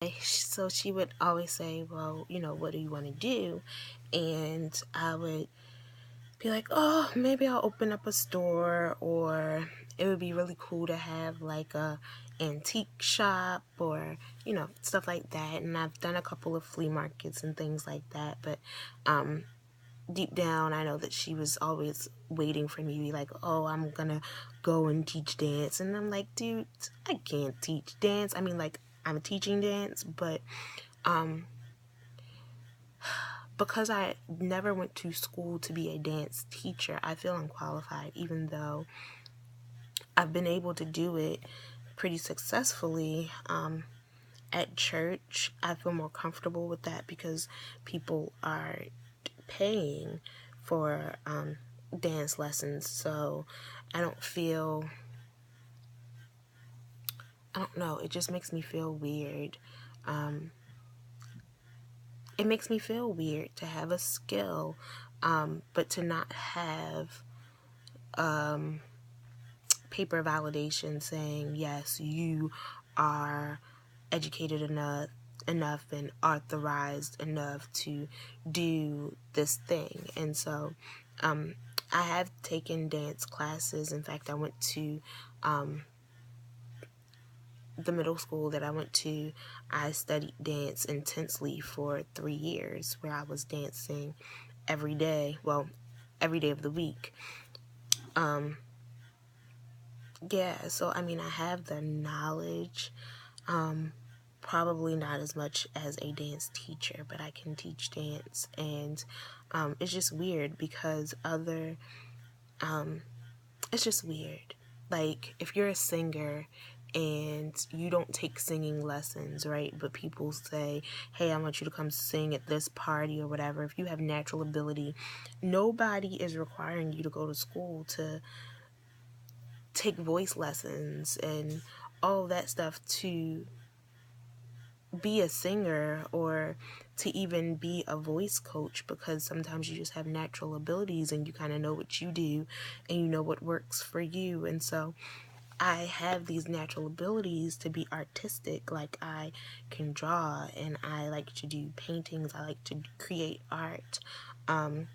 So she would always say, well, what do you want to do? And I would be like, oh, maybe I'll open up a store, or it would be really cool to have like a antique shop, or stuff like that. And I've done a couple of flea markets and things like that, but deep down I know that she was always waiting for me to be like, oh, I'm gonna go and teach dance. And I'm like, dude, I can't teach dance. I mean, like, I'm teaching dance, but because I never went to school to be a dance teacher, I feel unqualified, even though I've been able to do it pretty successfully. At church, I feel more comfortable with that because people are paying for dance lessons, so I don't feel, I don't know, it just makes me feel weird. It makes me feel weird to have a skill, but to not have paper validation saying, yes, you are educated enough and authorized enough to do this thing. And so I have taken dance classes. In fact, I went to the middle school that I went to. I studied dance intensely for 3 years, where I was dancing every day, well, every day of the week. Yeah, so I mean, I have the knowledge, probably not as much as a dance teacher, but I can teach dance. And it's just weird because it's just weird. Like, if you're a singer and you don't take singing lessons, right? But people say, hey, I want you to come sing at this party or whatever. If you have natural ability, nobody is requiring you to go to school to take voice lessons and all that stuff to be a singer, or to even be a voice coach, because sometimes you just have natural abilities and you kind of know what you do and you know what works for you. And so I have these natural abilities to be artistic. Like, I can draw, and I like to do paintings, I like to create art, and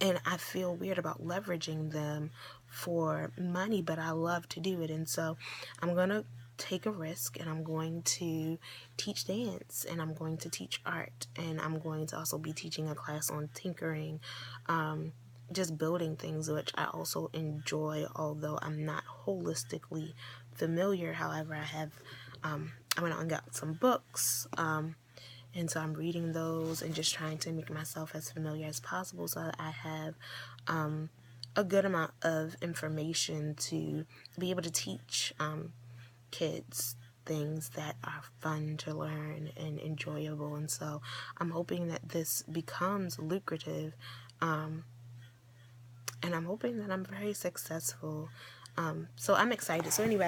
I feel weird about leveraging them for money, but I love to do it. And so I'm going to take a risk, and I'm going to teach dance, and I'm going to teach art, and I'm going to also be teaching a class on tinkering, just building things, which I also enjoy, although I'm not holistically familiar. However, I went out and got some books, and so I'm reading those and just trying to make myself as familiar as possible, so that I have a good amount of information to be able to teach kids things that are fun to learn and enjoyable. And so I'm hoping that this becomes lucrative, and I'm hoping that I'm very successful. So I'm excited. So anyway,